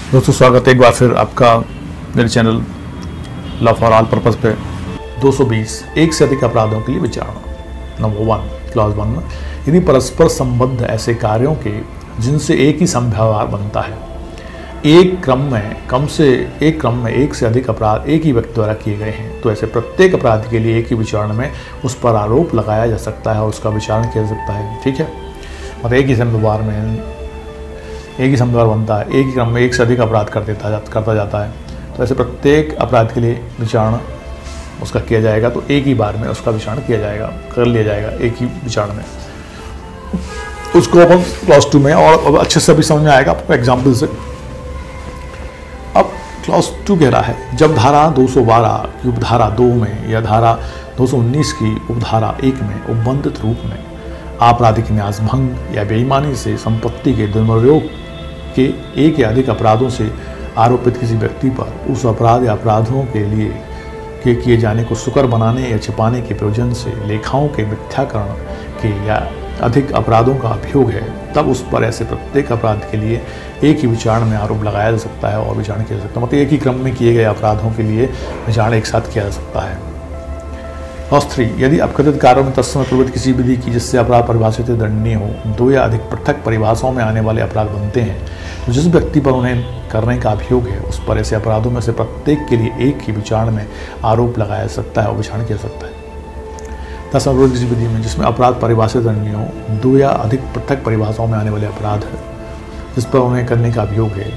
दोस्तों स्वागत है एक बार फिर आपका मेरे channel law for all purpose पे। 220 एक से अधिक अपराधों के लिए विचारणा। नंबर 1 क्लॉज 1 में यदि परस्पर संबद्ध ऐसे कार्यों के जिनसे एक ही संभ्यावार बनता है, एक क्रम में एक से अधिक अपराध एक ही व्यक्ति द्वारा किए गए हैं, तो ऐसे प्रत्येक अपराध के लिए एक ही विचारण में उस पर आरोप लगाया जा सकता है और उसका विचारण किया जा सकता है। ठीक है, और एक ही संभ्यावार बनता है, एक ही क्रम में एक से अधिक अपराध करता जाता है, तो ऐसे प्रत्येक अपराध के लिए विचारण उसका किया जाएगा। तो एक ही बार में उसका विचारण कर लिया जाएगा एक ही विचारण में। उसको अपन क्लॉज 2 में और अच्छे से भी समझ में आएगा आपको एग्जाम्पल से। अब क्लॉज 2 कह रहा है, जब धारा 212 की उपधारा 2 में या धारा 219 की उपधारा 1 में उपबंधित रूप में आपराधिक न्यास भंग या बेईमानी से संपत्ति के दुर्प्रयोग के एक या अधिक अपराधों से आरोपित किसी व्यक्ति पर उस अपराध या अपराधों के लिए के किए जाने को सुकर बनाने या छिपाने के प्रयोजन से लेखाओं के मिथ्याकरण के या अधिक अपराधों का अभियोग है, तब उस पर ऐसे प्रत्येक अपराध के लिए एक ही विचारण में आरोप लगाया जा सकता है और विचारण किया जा सकता है। मतलब एक ही क्रम में किए गए अपराधों के लिए विचारण एक साथ किया जा सकता है। क्लॉज 3 यदि अपकथित कार्यों में तत्समय प्रवृत्त किसी विधि की जिससे अपराध परिभाषित दंडनीय हो, 2 या अधिक पृथक परिभाषाओं में आने वाले अपराध बनते हैं, तो जिस व्यक्ति पर उन्हें करने का अभियोग है उस पर ऐसे अपराधों में से प्रत्येक के लिए एक ही विचारण में आरोप लगाया जा सकता है और विचारण किया जा सकता है। तत्समय प्रवृत्त किसी विधि में जिसमें अपराध परिभाषित दंडनीय हो, 2 या अधिक पृथक परिभाषाओं में आने वाले अपराध है जिस पर उन्हें करने का अभियोग है,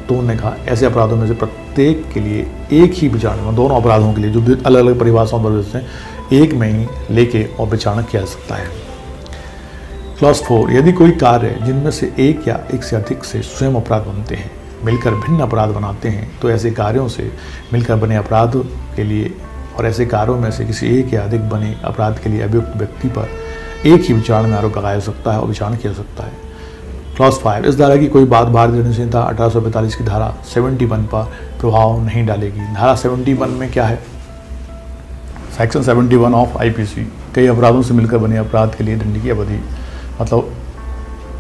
तो उन्होंने कहा ऐसे अपराधों में से प्रत्येक के लिए एक ही विचारण में, दोनों अपराधों के लिए जो अलग अलग परिभाषाओं पर एक में ही लेके और विचारण किया जा सकता है। क्लॉज 4 यदि कोई कार्य जिनमें से एक या एक से अधिक से स्वयं अपराध बनते हैं मिलकर भिन्न अपराध बनाते हैं, तो ऐसे कार्यों से मिलकर बने अपराध के लिए और ऐसे कार्यों में से किसी एक या अधिक बने अपराध के लिए अभियुक्त व्यक्ति पर एक ही विचारण में आरोप लगाया जा सकता है और विचारण किया जा सकता है। क्लॉज 5 इस धारा की कोई बात भारतीय दंड संहिता 1845 की धारा 71 पर प्रभाव नहीं डालेगी। धारा 71 में क्या है? सेक्शन 71 ऑफ आईपीसी कई अपराधों से मिलकर बने अपराध के लिए दंड की अवधि, मतलब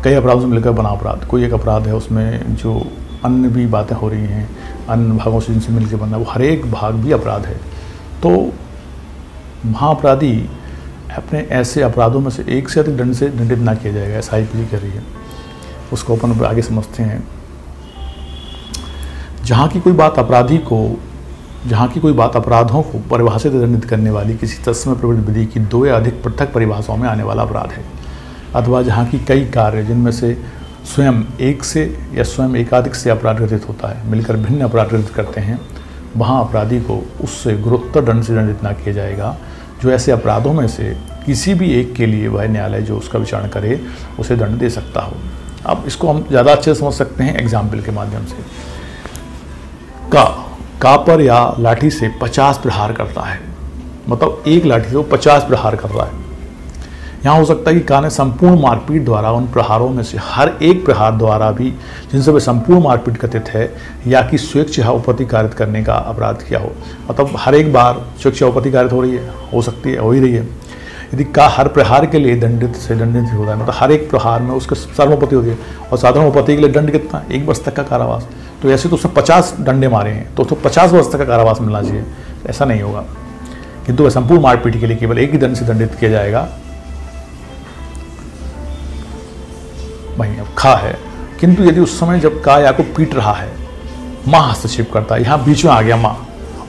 कई अपराधों से मिलकर बना अपराध, कोई एक अपराध है उसमें जो अन्य भी बातें हो रही हैं, अन्य भागों से जिनसे मिलकर बनना, वो हर एक भाग भी अपराध है। तो महाअपराधी अपने ऐसे अपराधों में से एक से अधिक दंड से दंडित ना किया जाएगा, ऐसा आईपीसी कह रही है। उसको अपन आगे समझते हैं। जहाँ की कोई बात अपराधों को परिभाषित दंडित करने वाली किसी तत्समय प्रवृत्त विधि की 2 या अधिक पृथक परिभाषाओं में आने वाला अपराध है, अथवा जहाँ की कई कार्य जिनमें से स्वयं एक से या स्वयं एकाधिक से अपराध घटित होता है मिलकर भिन्न अपराध घटित करते हैं, वहाँ अपराधी को उससे गुरुत्तर दंड से दंडित न किया जाएगा जो ऐसे अपराधों में से किसी भी एक के लिए वह न्यायालय जो उसका विचारण करे उसे दंड दे सकता हो। अब इसको हम ज़्यादा अच्छे से समझ सकते हैं एग्जाम्पल के माध्यम से। का पर या लाठी से 50 प्रहार करता है, मतलब एक लाठी से वो 50 प्रहार कर रहा है। यहाँ हो सकता है कि का ने संपूर्ण मारपीट द्वारा उन प्रहारों में से हर एक प्रहार द्वारा भी जिनसे वह संपूर्ण मारपीट कथित है या कि स्वेच्छा उपपत्ति कारित करने का अपराध किया हो, मतलब हर एक बार स्वेच्छा उपपत्ति कारित हो रही है, हो सकती है, हो ही रही है। यदि का हर प्रहार के लिए दंडित होता है, मतलब हर एक प्रहार में उसके सार्वोपत्ति होती है, और साधारण उपपत्ति के लिए दंड कितना, 1 वर्ष तक का कारावास। तो ऐसे तो उसने 50 डंडे मारे हैं तो 50 वर्ष तक का कारावास मिलना चाहिए, ऐसा नहीं होगा। किंतु वह संपूर्ण मारपीट के लिए केवल एक ही दंड से दंडित किया जाएगा। वहीं अब खा है, किंतु यदि उस समय जब का या को पीट रहा है माँ हस्तक्षेप करता है, यहाँ बीच में आ गया माँ,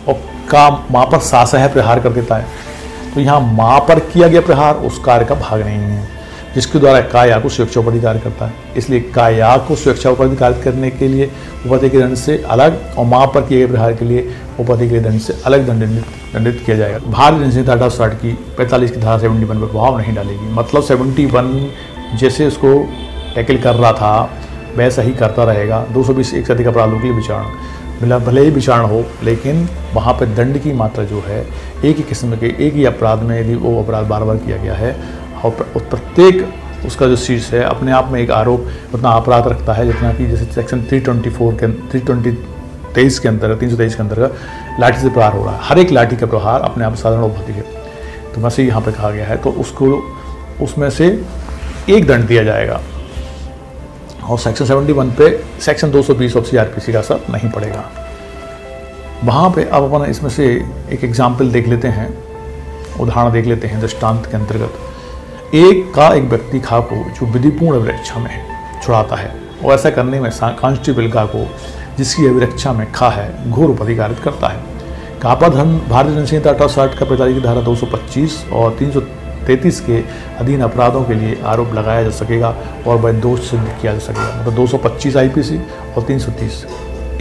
और का माँ पर सासह प्रहार कर देता है, तो यहाँ माँ पर किया गया प्रहार उस कार्य का भाग नहीं है जिसके द्वारा काया को स्वेच्छोपति कार्य करता है। इसलिए काया को स्वेच्छोपति कार्य करने के लिए उपपत्ति के दंड से अलग और माँ पर किए गए प्रहार के लिए उपपत्ति के दंड से अलग दंडित किया जाएगा। भारतीय दंड संहिता 1860 की 45 की धारा 71 पर प्रभाव नहीं डालेगी, मतलब 71 जैसे उसको टैकल कर रहा था वैसा ही करता रहेगा। 220 एक से अधिक अपराधों के लिए विचारण, भले ही विचारण हो लेकिन वहाँ पर दंड की मात्रा जो है एक ही किस्म के एक ही अपराध में यदि वो अपराध बार बार किया गया है और प्रत्येक उसका जो शीर्ष है अपने आप में एक आरोप उतना अपराध रखता है जितना कि जैसे सेक्शन 323 के अंतर्गत 323 के अंतर्गत लाठी से प्रहार हो रहा है। हर एक लाठी का प्रहार अपने आप साधारण उपपत्ति है। तो वैसे यहाँ पे कहा गया है, तो उसको उसमें से एक दंड दिया जाएगा और सेक्शन 71 पे सेक्शन 220 ऑफ CRPC का असर नहीं पड़ेगा। वहाँ पे अब अपन इसमें से एक एग्जाम्पल देख लेते हैं, उदाहरण देख लेते हैं दृष्टांत के अंतर्गत। एक व्यक्ति खा को जो विधिपूर्ण अभिरक्षा में छुड़ाता है और ऐसा करने में कांस्टेबल का को जिसकी अभिरक्षा में खा है घोर उपधिकारित करता है। कापाधन भारतीय दंड संहिता 1860 का 45 की धारा 225 और 333 के अधीन अपराधों के लिए आरोप लगाया जा सकेगा और वह दोष सिद्ध किया जा सकेगा। मतलब 225 IPC और 330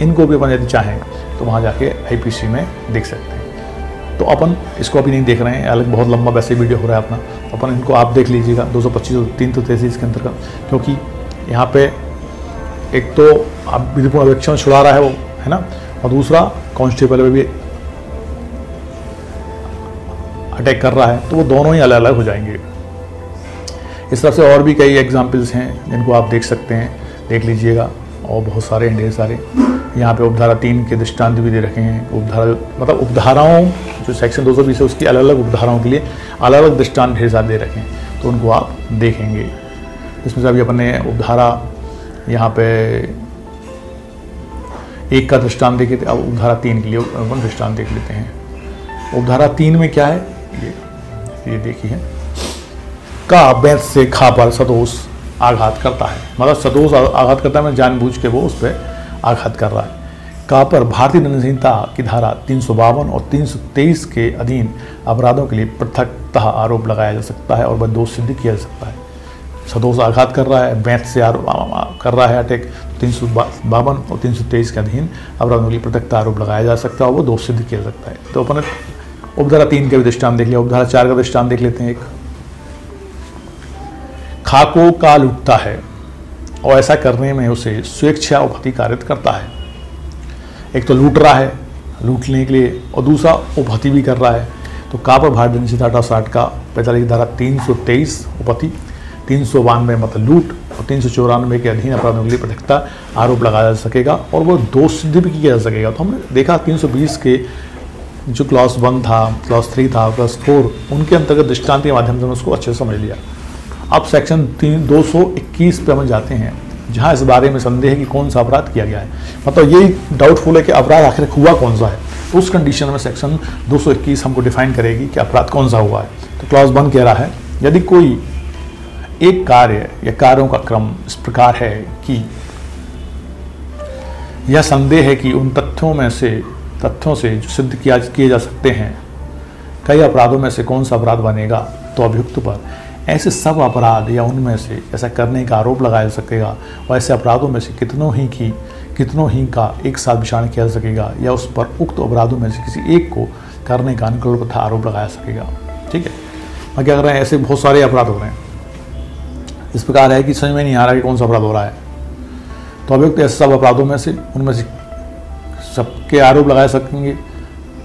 इनको भी अपन यदि चाहें तो वहाँ जाके IPC में देख सकते हैं। तो अपन इसको अभी नहीं देख रहे हैं, अलग बहुत लंबा वैसे वीडियो हो रहा है अपना, अपन इनको आप देख लीजिएगा 225 और 333 के अंतर्गत, क्योंकि यहाँ पे एक तो आप विधिपूर्ण अभिरक्षा में छुड़ा रहा है वो, है ना, और दूसरा कांस्टेबल में भी अटैक कर रहा है, तो वो दोनों ही अलग अलग हो जाएंगे। इस तरह से और भी कई एग्जाम्पल्स हैं जिनको आप देख सकते हैं, देख लीजिएगा, और बहुत सारे ढेर सारे। यहाँ पे उपधारा 3 के दृष्टांत भी दे रखे हैं। उपधारा मतलब उपधाराओं जो सेक्शन 220 है उसकी अलग अलग उपधाराओं के लिए अलग अलग दृष्टांत ढेर सारे दे रखे हैं, तो उनको आप देखेंगे। इसमें से अभी अपने उपधारा यहाँ पे 1 का दृष्टांत देखे थे, अब उपधारा 3 के लिए अपन दृष्टांत देख लेते हैं। उपधारा 3 में क्या है, ये देखिए, का बेंत से खा पर सदोष आघात करता है, मतलब सदोष आघात करता है, मैं जानबूझ के वो उस पर आघात कर रहा है। का पर भारतीय दंड संहिता की धारा 352 और 323 के अधीन अपराधों के लिए पृथकतः आरोप लगाया जा सकता है और वह दोष सिद्ध किया जा सकता है। सदोष आघात कर रहा है, बेंत से आरोप कर रहा है अटैक, 352 और 323 के अधीन अपराधों के लिए पृथकतः आरोप लगाया जा सकता है और वो दोष सिद्ध किया जा सकता है। तो अपन उपधारा 3 के भी दृष्टांत देख लिया, उपधारा 4 का दृष्टांत देख लेते हैं। एक खाको का लूटता है और ऐसा करने में उसे स्वेच्छा उपहतिकारित करता है। एक तो लूट रहा है लूटने के लिए, और दूसरा उपहति भी कर रहा है। तो का पर भारतीय दंड संहिता 1860 का 45 धारा 323 उपहति, 392 मतलब लूट, और 394 के अधीन अपराधों के लिए पृथकता आरोप लगाया जा सकेगा और वो दोष सिद्ध भी किया जा सकेगा। तो हमने देखा 320 के जो क्लॉज 1 था, क्लॉज 3 था, क्लॉज 4, उनके अंतर्गत दृष्टांत के माध्यम से हमने उसको अच्छे से समझ लिया। अब सेक्शन 221 पे हम जाते हैं, जहाँ इस बारे में संदेह है कि कौन सा अपराध किया गया है, मतलब ये डाउटफुल है कि अपराध आखिर हुआ कौन सा है। तो उस कंडीशन में सेक्शन 221 हमको डिफाइन करेगी कि अपराध कौन सा हुआ है। तो क्लॉज 1 कह रहा है, यदि कोई एक कार्य या कार्यों का क्रम इस प्रकार है कि यह संदेह है कि उन तथ्यों से जो सिद्ध किए जा सकते हैं कई अपराधों में से कौन सा अपराध बनेगा, तो अभियुक्त पर ऐसे सब अपराध या उनमें से ऐसा करने का आरोप लगाया जा सकेगा और ऐसे अपराधों में से कितनों ही का एक साथ विचारण किया जा सकेगा या उस पर उक्त अपराधों में से किसी एक को करने का अनुकल्प तथा आरोप लगाया सकेगा। ठीक है, मैं क्या कर रहे हैं, ऐसे बहुत सारे अपराध हो रहे हैं, इस प्रकार है कि समझ में नहीं आ रहा कि कौन सा अपराध हो रहा है। तो अभियुक्त ऐसे सब अपराधों में से उनमें से सबके आरोप लगाए सकेंगे,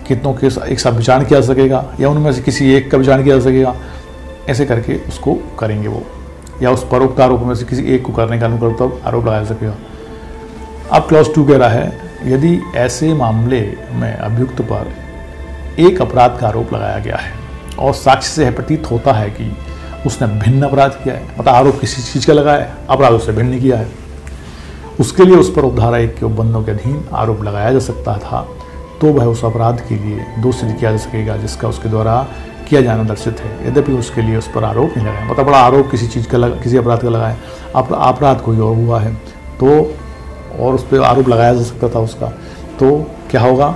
कितनों के एक साथ विचारण किया जा सकेगा या उनमें से किसी एक का विचारण किया जा सकेगा, ऐसे करके उसको करेंगे वो, या उस पर उक्त आरोप में से किसी एक को करने का अनुकल्प आरोप लगाया जा सकेगा। अब क्लॉज 2 कह रहा है, यदि ऐसे मामले में अभियुक्त पर एक अपराध का आरोप लगाया गया है और साक्ष्य से प्रतीत होता है कि उसने भिन्न अपराध किया है, मतलब आरोप किसी चीज़ का लगाया है, अपराध उससे भिन्न किया है, उसके लिए उस पर उपधारा 1 के उपबंधों के अधीन आरोप लगाया जा सकता था, तो वह उस अपराध के लिए दोष सिद्ध किया जा सकेगा जिसका उसके द्वारा किया जाना दर्शित है, यद्यपि उसके लिए उस पर आरोप नहीं लगाया। मतलब बड़ा आरोप किसी चीज़ का किसी अपराध का लगाया, अपराध कोई और हुआ है तो और उस पर आरोप लगाया जा सकता था उसका, तो क्या होगा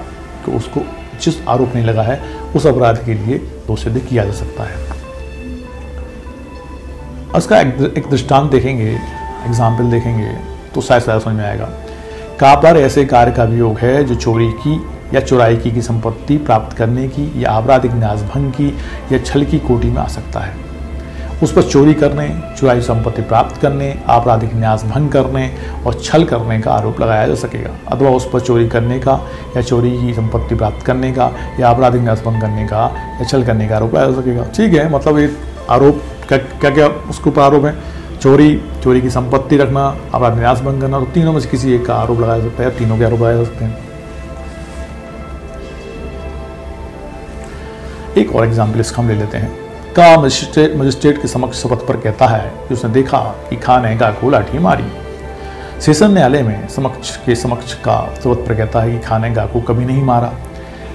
कि उसको जिस आरोप नहीं लगा है उस अपराध के लिए दोष सिद्ध किया जा सकता है। उसका एक दृष्टांत देखेंगे, एग्जाम्पल देखेंगे तो शायद समझ में आएगा। का पर ऐसे कार्य का अभियोग है जो चोरी की या चुराई की संपत्ति प्राप्त करने की या आपराधिक न्यासभंग की या छल की कोटि में आ सकता है। उस पर चोरी करने, चुराई संपत्ति प्राप्त करने, आपराधिक न्यासभंग करने और छल करने का आरोप लगाया जा सकेगा, अथवा उस पर चोरी करने का या चोरी की संपत्ति प्राप्त करने का या आपराधिक न्यासभंग करने का या छल करने का आरोप लगाया जा सकेगा। ठीक है, मतलब ये आरोप क्या क्या उसके ऊपर आरोप है, चोरी की संपत्ति रखना, आपराधिक न्यासभंग करना, तो तीनों में से किसी एक का आरोप लगाया जा सकता है, तीनों के आरोप लगाए जा सकते हैं। एक और एग्जाम्पल इसका हम ले लेते हैं। का मजिस्ट्रेट के समक्ष शपथ पर कहता है कि उसने देखा कि खां ने गा को लाठी मारी। सेशन न्यायालय में समक्ष का शपथ पर कहता है कि खां ने गा को कभी नहीं मारा।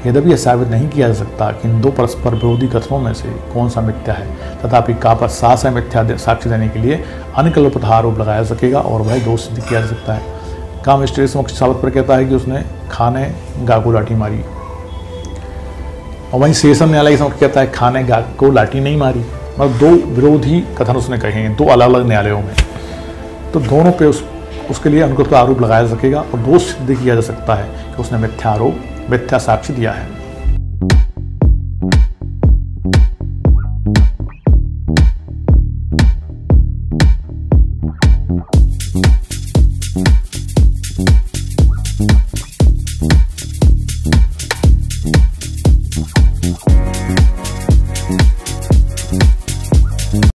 यद्यपि यह साबित नहीं किया जा सकता कि इन दो परस्पर विरोधी कथनों में से कौन सा मिथ्या है, तथापि का पर साहस मिथ्या साक्ष्य देने के लिए अनकल्पित आरोप लगाया जा सकेगा और वह दोष सिद्ध किया जा सकता है। का मजिस्ट्रेट समक्ष शपथ पर कहता है कि उसने खां ने गा को लाठी मारी, और वहीं सेशन न्यायालय के समक्ष कहता है खां ने गा को लाठी नहीं मारी। मतलब दो विरोधी कथन उसने कहे हैं दो अलग अलग न्यायालयों में, तो दोनों पे उसके लिए अनकल्पित आरोप लगाया जा सकेगा और दोष सिद्ध किया जा सकता है कि उसने मिथ्या साक्ष्य दिया है।